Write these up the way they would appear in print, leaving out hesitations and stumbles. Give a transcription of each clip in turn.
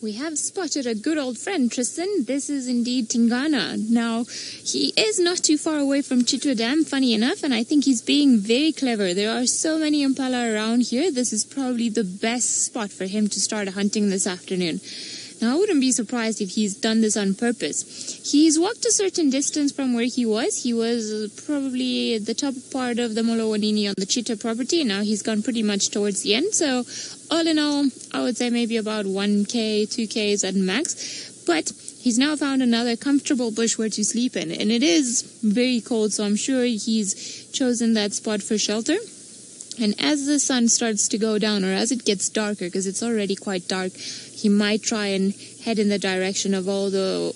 We have spotted a good old friend, Tristan. This is indeed Tingana. Now, he is not too far away from Chitwa Dam, funny enough, and I think he's being very clever. There are so many impala around here. This is probably the best spot for him to start hunting this afternoon. Now, I wouldn't be surprised if he's done this on purpose. He's walked a certain distance from where he was. He was probably at the top part of the Molowanini on the Chitwa property. Now he's gone pretty much towards the end. So, all in all, I would say maybe about 1K, 2Ks at max. But he's now found another comfortable bush where to sleep in. And it is very cold, so I'm sure he's chosen that spot for shelter. And as the sun starts to go down, or as it gets darker, because it's already quite dark, he might try and head in the direction of all the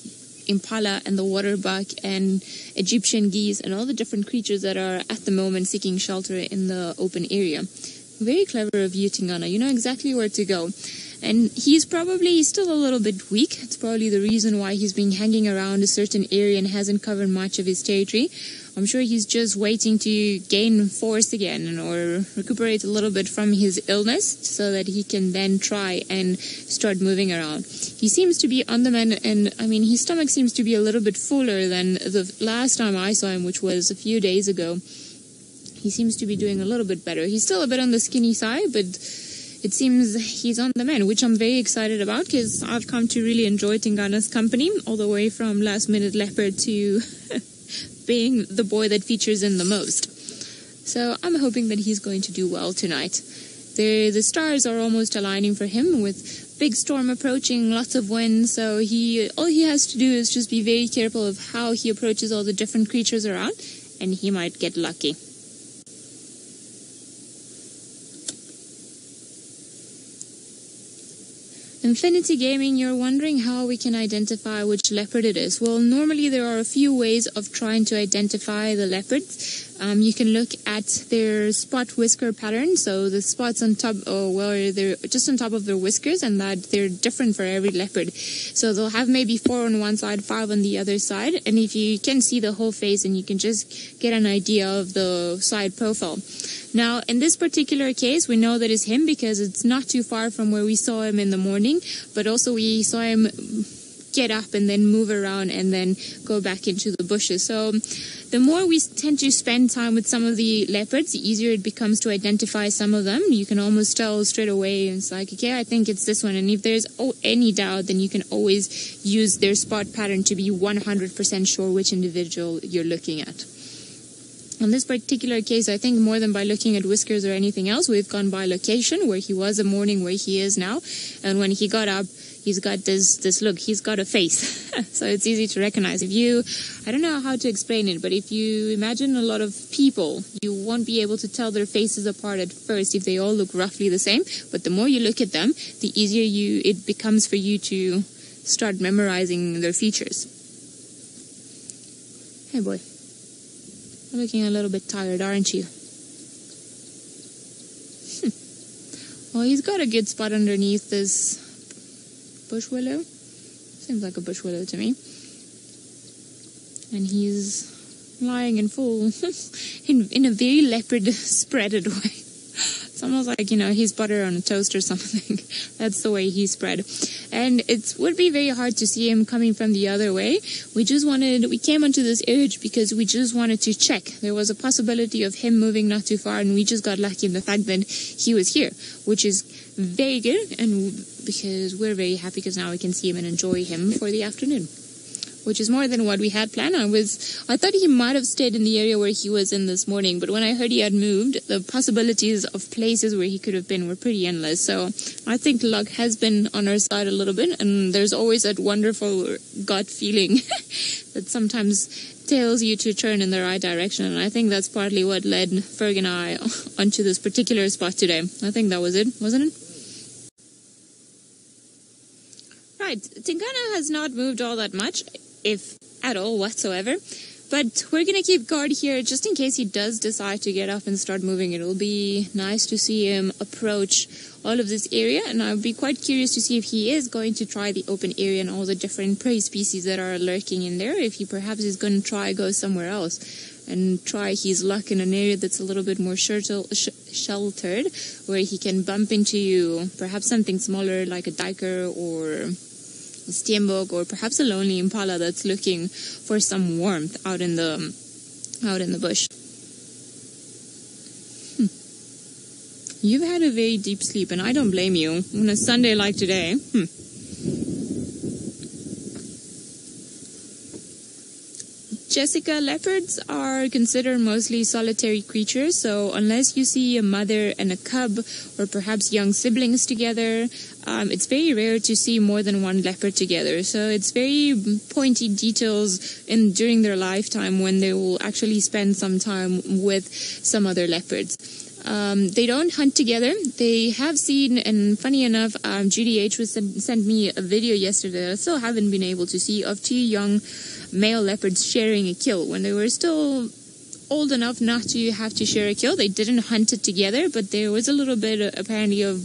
impala and the waterbuck and Egyptian geese and all the different creatures that are at the moment seeking shelter in the open area. Very clever of you, Tingana. You know exactly where to go. And he's probably still a little bit weak. It's probably the reason why he's been hanging around a certain area and hasn't covered much of his territory. I'm sure he's just waiting to gain force again or recuperate a little bit from his illness so that he can then try and start moving around. He seems to be on the mend, and I mean, his stomach seems to be a little bit fuller than the last time I saw him, which was a few days ago. He seems to be doing a little bit better. He's still a bit on the skinny side, but it seems he's on the mend, which I'm very excited about because I've come to really enjoy Tingana's company all the way from Last Minute Leopard to being the boy that features in the most. So I'm hoping that he's going to do well tonight. The stars are almost aligning for him with big storm approaching, lots of wind, so all he has to do is just be very careful of how he approaches all the different creatures around, and he might get lucky. Infinity Gaming, you're wondering how we can identify which leopard it is. Well, normally there are a few ways of trying to identify the leopards. You can look at their spot whisker pattern, so the spots on top, where they're just on top of their whiskers, and that they're different for every leopard. So they'll have maybe 4 on one side, 5 on the other side, and if you can see the whole face, and you can just get an idea of the side profile. Now, in this particular case, we know that it's him because it's not too far from where we saw him in the morning, but also we saw him get up and then move around and then go back into the bushes. So the more we tend to spend time with some of the leopards, the easier it becomes to identify some of them. You can almost tell straight away. It's like, okay, I think it's this one. And if there's any doubt, then you can always use their spot pattern to be 100% sure which individual you're looking at. In this particular case, I think more than by looking at whiskers or anything else, we've gone by location, where he was the morning, where he is now. And when he got up, he's got this look, he's got a face. So it's easy to recognize. I don't know how to explain it, but if you imagine a lot of people, you won't be able to tell their faces apart at first if they all look roughly the same. But the more you look at them, the easier it becomes for you to start memorizing their features. Hey boy. You're looking a little bit tired, aren't you? Well, he's got a good spot underneath this bush willow. Seems like a bush willow to me. And he's lying in full, in a very leopard spreaded way. It's almost like, he's butter on a toast or something. That's the way he's spread. And it would be very hard to see him coming from the other way. We came onto this edge because we just wanted to check. There was a possibility of him moving not too far, and we just got lucky in the fact that he was here, which is very good, and because we're very happy because now we can see him and enjoy him for the afternoon, which is more than what we had planned. I thought he might have stayed in the area where he was in this morning, but when I heard he had moved, the possibilities of places where he could have been were pretty endless. So I think luck has been on our side a little bit, and there's always that wonderful gut feeling that sometimes tells you to turn in the right direction, and I think that's partly what led Ferg and I onto this particular spot today. I think that was it, wasn't it? Right, Tingana has not moved all that much, if at all whatsoever, but we're going to keep guard here just in case he does decide to get up and start moving. It'll be nice to see him approach all of this area, and I'll be quite curious to see if he is going to try the open area and all the different prey species that are lurking in there, if he perhaps is going to try go somewhere else. and try his luck in an area that's a little bit more sheltered, where he can bump into perhaps something smaller like a duiker or a steenbok, or perhaps a lonely impala that's looking for some warmth out in the bush. You've had a very deep sleep, and I don't blame you on a Sunday like today. Jessica, leopards are considered mostly solitary creatures, so unless you see a mother and a cub or perhaps young siblings together, it's very rare to see more than one leopard together. So it's very pointy details during their lifetime when they will actually spend some time with some other leopards. They don't hunt together. They have seen, and funny enough, Judy H. sent me a video yesterday that I still haven't been able to see, of 2 young male leopards sharing a kill. When they were still old enough not to have to share a kill, they didn't hunt it together, but there was a little bit apparently of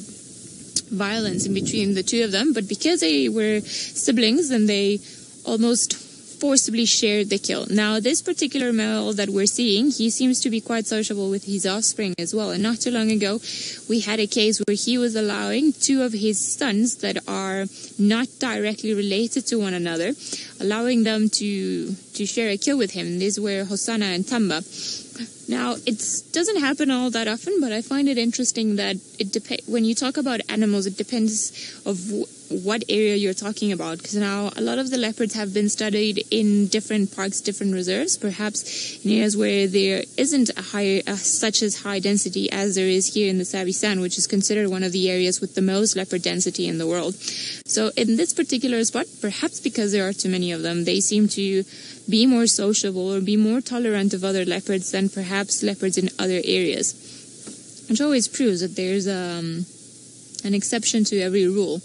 violence in between the 2 of them. But because they were siblings, then they almost forcibly shared the kill. Now, this particular male that we're seeing, he seems to be quite sociable with his offspring as well. And not too long ago, we had a case where he was allowing 2 of his sons that are not directly related to one another, allowing them to share a kill with him. These were Hosanna and Tamba. Now, it doesn't happen all that often, but I find it interesting that when you talk about animals, it depends of what area you're talking about. Because now a lot of the leopards have been studied in different parks, different reserves, perhaps in areas where there isn't such as high density as there is here in the Sabi-San, which is considered one of the areas with the most leopard density in the world. So in this particular spot, perhaps because there are too many of them, they seem to be more sociable or be more tolerant of other leopards than perhaps leopards in other areas. Which always proves that there's an exception to every rule.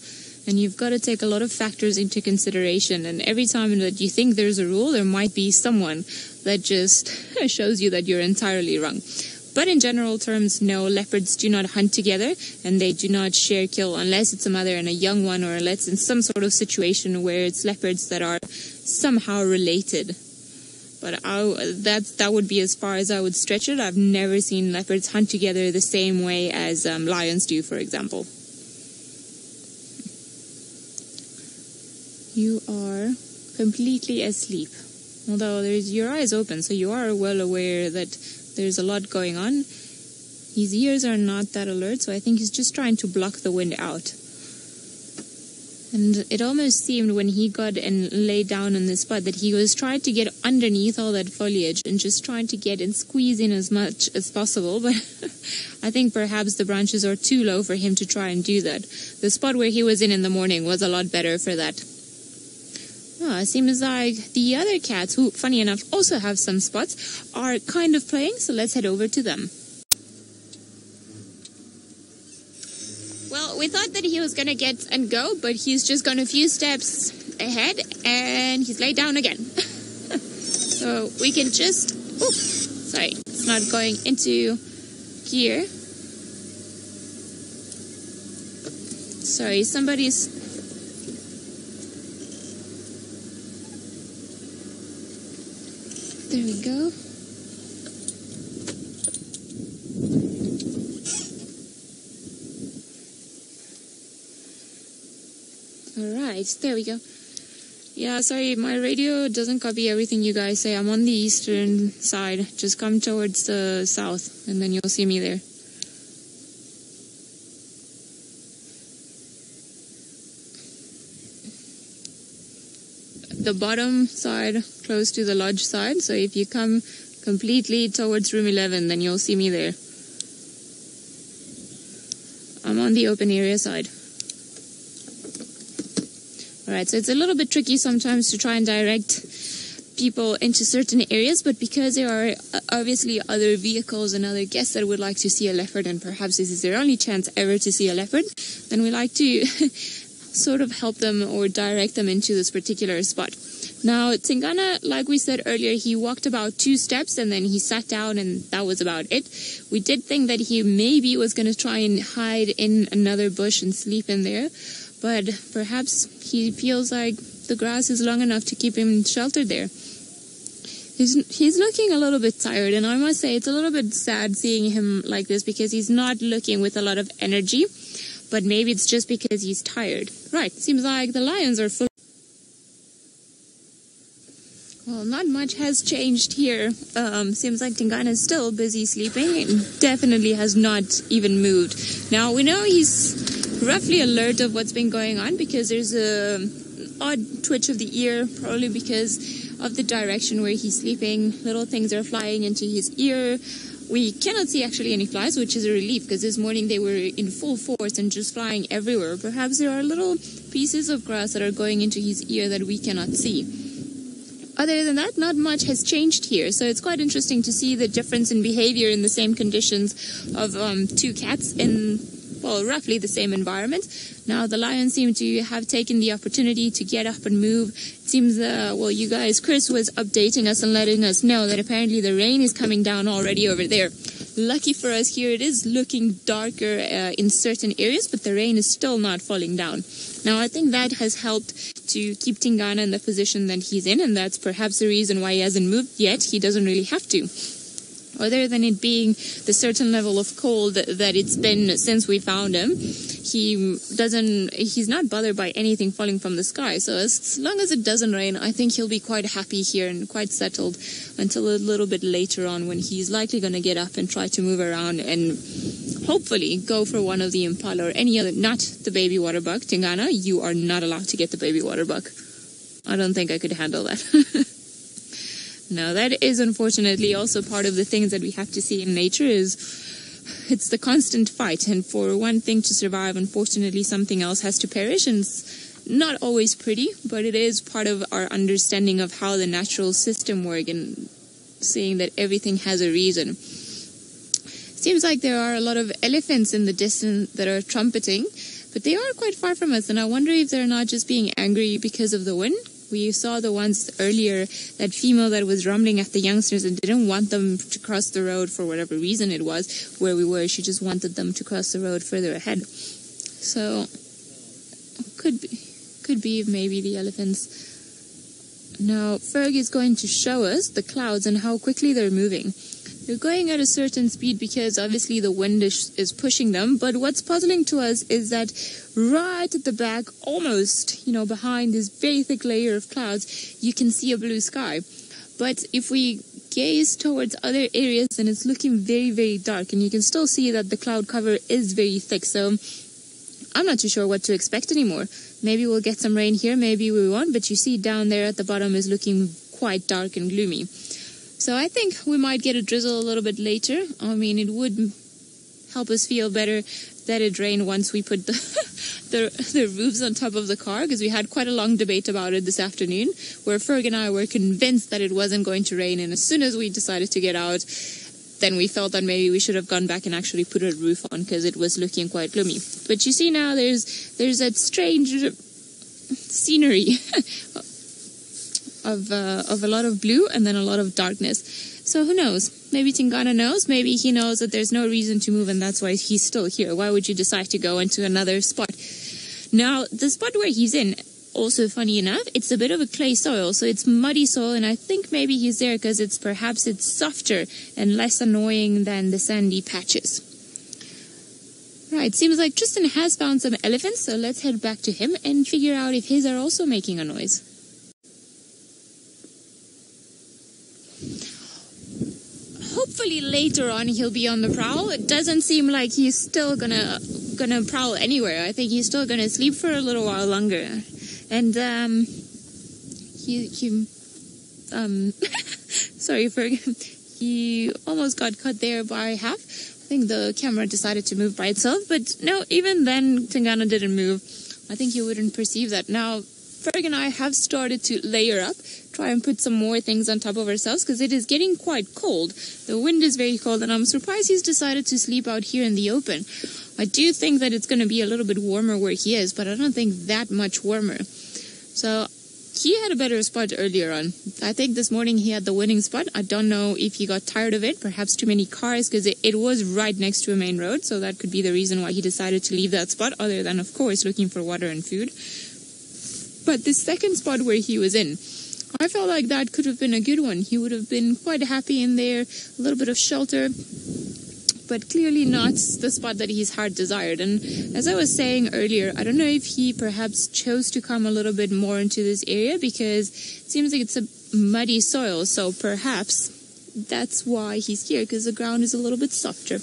And you've got to take a lot of factors into consideration. And every time that you think there's a rule, there might be someone that just shows you that you're entirely wrong. But in general terms, no, leopards do not hunt together, and they do not share kill unless it's a mother and a young one, or unless in some sort of situation where it's leopards that are somehow related. But that would be as far as I would stretch it. I've never seen leopards hunt together the same way as lions do, for example. You are completely asleep. Although your eyes open, so you are well aware that there's a lot going on. His ears are not that alert, so I think he's just trying to block the wind out. And it almost seemed when he got and lay down on this spot that he was trying to get underneath all that foliage and just trying to get and squeeze in as much as possible. But I think perhaps the branches are too low for him to try and do that. The spot where he was in the morning was a lot better for that. It seems like the other cats, who, funny enough, also have some spots, are kind of playing, so let's head over to them. Well, we thought that he was going to get and go, but he's just gone a few steps ahead, and he's laid down again. So we can just... sorry, it's not going into gear. Sorry, somebody's... There we go. Alright, there we go. Yeah, sorry, my radio doesn't copy everything you guys say. I'm on the eastern side. Just come towards the south, and then you'll see me there. The bottom side, close to the lodge side. So if you come completely towards room 11, then you'll see me there. I'm on the open area side. Alright, so it's a little bit tricky sometimes to try and direct people into certain areas, but because there are obviously other vehicles and other guests that would like to see a leopard, and perhaps this is their only chance ever to see a leopard, then we like to sort of help them or direct them into this particular spot. Now, Tingana, like we said earlier, he walked about 2 steps and then he sat down, and that was about it. We did think that he maybe was going to try and hide in another bush and sleep in there, but perhaps he feels like the grass is long enough to keep him sheltered there. He's looking a little bit tired, and I must say it's a little bit sad seeing him like this because he's not looking with a lot of energy, but maybe it's just because he's tired. Right, seems like the lions are full. Well, not much has changed here. Seems like Tingana is still busy sleeping and definitely has not even moved. Now, we know he's roughly alert of what's been going on because there's a odd twitch of the ear, probably because of the direction where he's sleeping. Little things are flying into his ear. We cannot see actually any flies, which is a relief because this morning they were in full force and just flying everywhere. Perhaps there are little pieces of grass that are going into his ear that we cannot see. Other than that, not much has changed here. So it's quite interesting to see the difference in behavior in the same conditions of two cats in, well, roughly the same environment. Now the lions seem to have taken the opportunity to get up and move. It seems, well, you guys, Chris was updating us and letting us know that apparently the rain is coming down already over there. Lucky for us here, it is looking darker in certain areas, but the rain is still not falling down. Now, I think that has helped to keep Tingana in the position that he's in, and that's perhaps the reason why he hasn't moved yet. He doesn't really have to. Other than it being the certain level of cold that it's been since we found him, he's not bothered by anything falling from the sky. So as long as it doesn't rain, I think he'll be quite happy here and quite settled until a little bit later on when he's likely going to get up and try to move around and hopefully go for one of the impala or any other, not the baby water buck. Tingana, you are not allowed to get the baby water buck. I don't think I could handle that. Now, that is unfortunately also part of the things that we have to see in nature is it's the constant fight. And for one thing to survive, unfortunately, something else has to perish. And it's not always pretty, but it is part of our understanding of how the natural system works and seeing that everything has a reason. Seems like there are a lot of elephants in the distance that are trumpeting, but they are quite far from us. And I wonder if they're not just being angry because of the wind. We saw the ones earlier, that female that was rumbling at the youngsters and didn't want them to cross the road for whatever reason it was where we were. She just wanted them to cross the road further ahead. So, could be maybe the elephants. Now, Ferg is going to show us the clouds and how quickly they're moving. They're going at a certain speed because obviously the wind is pushing them. But what's puzzling to us is that right at the back, almost, behind this very thick layer of clouds, you can see a blue sky. But if we gaze towards other areas, then it's looking very, very dark. And you can still see that the cloud cover is very thick. So I'm not too sure what to expect anymore. Maybe we'll get some rain here, maybe we won't. But you see down there at the bottom is looking quite dark and gloomy. So I think we might get a drizzle a little bit later. I mean, it would help us feel better that it rained once we put the roofs on top of the car, because we had quite a long debate about it this afternoon, where Ferg and I were convinced that it wasn't going to rain. And as soon as we decided to get out, then we felt that maybe we should have gone back and actually put a roof on because it was looking quite gloomy. But you see now there's that strange scenery of a lot of blue and then a lot of darkness. So who knows? Maybe Tingana knows. Maybe he knows that there's no reason to move and that's why he's still here. Why would you decide to go into another spot? Now, the spot where he's in, also funny enough, it's a bit of a clay soil. So it's muddy soil, and I think maybe he's there because perhaps it's softer and less annoying than the sandy patches. Right, seems like Tristan has found some elephants, so let's head back to him and figure out if his are also making a noise. Hopefully later on he'll be on the prowl. It doesn't seem like he's still gonna prowl anywhere. I think he's still gonna sleep for a little while longer. And sorry, Ferg, he almost got cut there by half. I think the camera decided to move by itself, but no, even then Tingana didn't move. I think you wouldn't perceive that. Now, Ferg and I have started to layer up, try and put some more things on top of ourselves because it is getting quite cold. The wind is very cold, and I'm surprised he's decided to sleep out here in the open. I do think that it's going to be a little bit warmer where he is, but I don't think that much warmer. So he had a better spot earlier on. I think this morning he had the winning spot. I don't know if he got tired of it, perhaps too many cars, because it was right next to a main road, so that could be the reason why he decided to leave that spot, other than, of course, looking for water and food. But the second spot where he was in, I felt like that could have been a good one. He would have been quite happy in there, a little bit of shelter, but clearly not the spot that he's hard desired. And as I was saying earlier, I don't know if he perhaps chose to come a little bit more into this area because it seems like it's a muddy soil, so perhaps that's why he's here, because the ground is a little bit softer.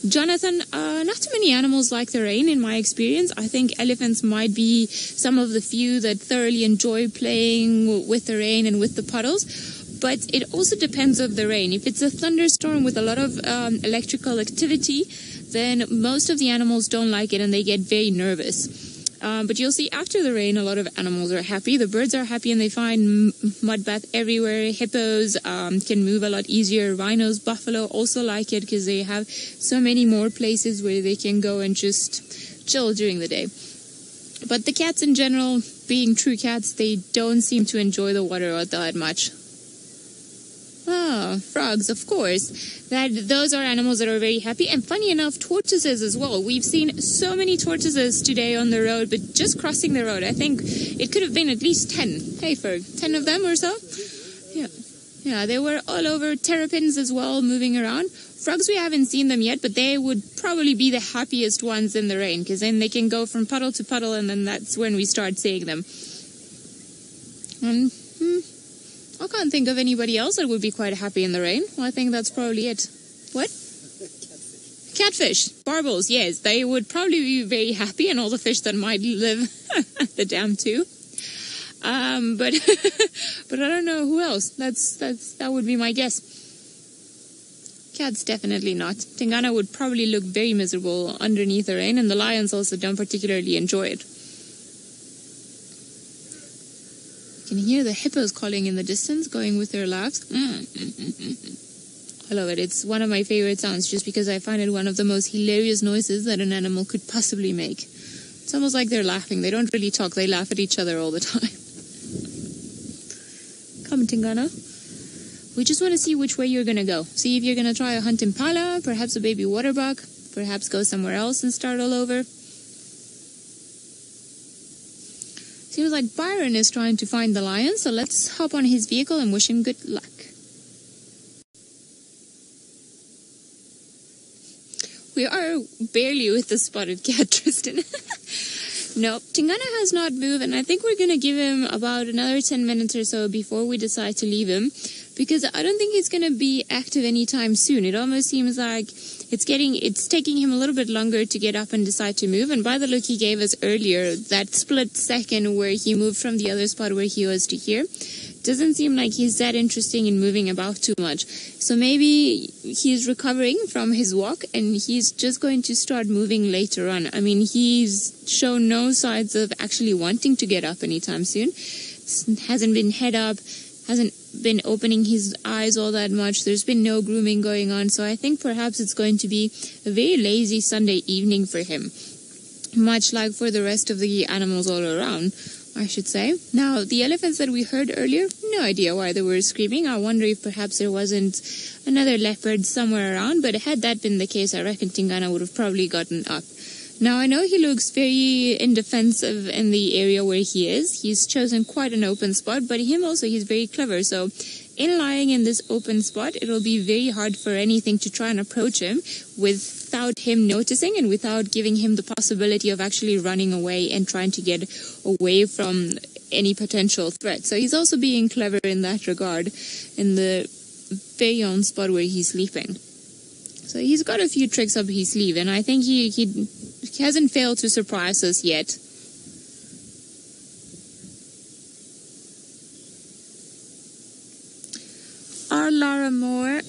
Jonathan, not too many animals like the rain in my experience. I think elephants might be some of the few that thoroughly enjoy playing with the rain and with the puddles. But it also depends on the rain. If it's a thunderstorm with a lot of electrical activity, then most of the animals don't like it and they get very nervous. But you'll see after the rain, a lot of animals are happy. The birds are happy and they find mud bath everywhere. Hippos can move a lot easier. Rhinos, buffalo also like it because they have so many more places where they can go and just chill during the day. But the cats in general, being true cats, they don't seem to enjoy the water all that much. Ah, frogs, of course. Those are animals that are very happy. And funny enough, tortoises as well. We've seen so many tortoises today on the road, but just crossing the road. I think it could have been at least 10. Hey, Ferg, 10 of them or so? Yeah, they were all over. Terrapins as well, moving around. Frogs, we haven't seen them yet, but they would probably be the happiest ones in the rain, because then they can go from puddle to puddle, and then that's when we start seeing them. And I can't think of anybody else that would be quite happy in the rain. Well, I think that's probably it. What? Catfish. Barbels, yes. They would probably be very happy, and all the fish that might live at the dam too. But but I don't know who else. That would be my guess. Cats, definitely not. Tingana would probably look very miserable underneath the rain, and the lions also don't particularly enjoy it. You can hear the hippos calling in the distance, going with their laughs. I love it. It's one of my favorite sounds just because I find it one of the most hilarious noises that an animal could possibly make. It's almost like they're laughing. They don't really talk. They laugh at each other all the time. Come, Tingana. We just want to see which way you're going to go. See if you're going to try a hunt impala, perhaps a baby waterbuck, perhaps go somewhere else and start all over. Seems like Byron is trying to find the lion, so let's hop on his vehicle and wish him good luck. We are barely with the spotted cat, Tristan. No, Tingana has not moved, and I think we're going to give him about another 10 minutes or so before we decide to leave him, because I don't think he's going to be active anytime soon. It almost seems like it's taking him a little bit longer to get up and decide to move, and by the look he gave us earlier, that split second where he moved from the other spot where he was to here, doesn't seem like he's that interesting in moving about too much. So maybe he's recovering from his walk and he's just going to start moving later on. I mean, he's shown no signs of actually wanting to get up anytime soon. Hasn't been head up, hasn't been opening his eyes all that much. There's been no grooming going on. So I think perhaps it's going to be a very lazy Sunday evening for him, much like for the rest of the animals all around, I should say. Now, the elephants that we heard earlier, no idea why they were screaming. I wonder if perhaps there wasn't another leopard somewhere around, but had that been the case, I reckon Tingana would have probably gotten up. Now, I know he looks very indefensive in the area where he is. He's chosen quite an open spot, but he's very clever. So in lying in this open spot, it'll be very hard for anything to try and approach him without him noticing and without giving him the possibility of actually running away and trying to get away from any potential threat. So he's also being clever in that regard in the very own spot where he's sleeping. So he's got a few tricks up his sleeve, and I think he hasn't failed to surprise us yet. Our Laura Moore,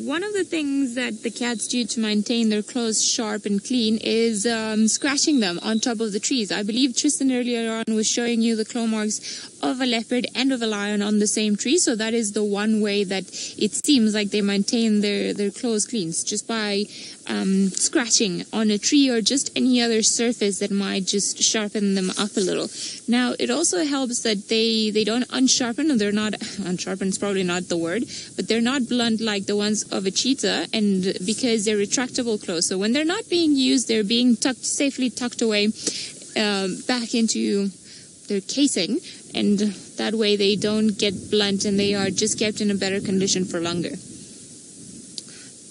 one of the things that the cats do to maintain their clothes sharp and clean is scratching them on top of the trees. I believe Tristan earlier on was showing you the claw marks of a leopard and of a lion on the same tree. So that is the one way that it seems like they maintain their clothes clean, just by scratching on a tree or just any other surface that might just sharpen them up a little. Now, it also helps that they don't unsharpen, or they're not, unsharpen is probably not the word, but they're not blunt like the ones of a cheetah, and because they're retractable claws. So when they're not being used, they're being safely tucked away back into casing, and that way they don't get blunt and they are just kept in a better condition for longer.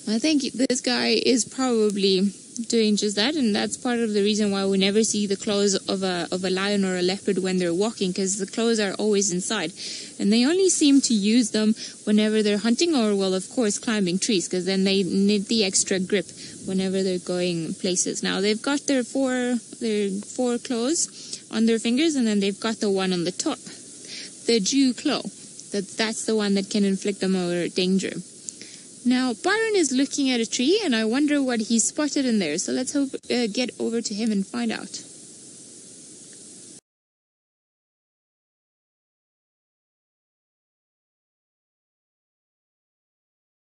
I think this guy is probably doing just that, and that's part of the reason why we never see the claws of a lion or a leopard when they're walking, because the claws are always inside, and they only seem to use them whenever they're hunting or, well, of course, climbing trees, because then they need the extra grip whenever they're going places. Now they've got their four claws on their fingers, and then they've got the one on the top, the Djuma claw. That's the one that can inflict the more danger. Now, Byron is looking at a tree, and I wonder what he spotted in there. So let's get over to him and find out.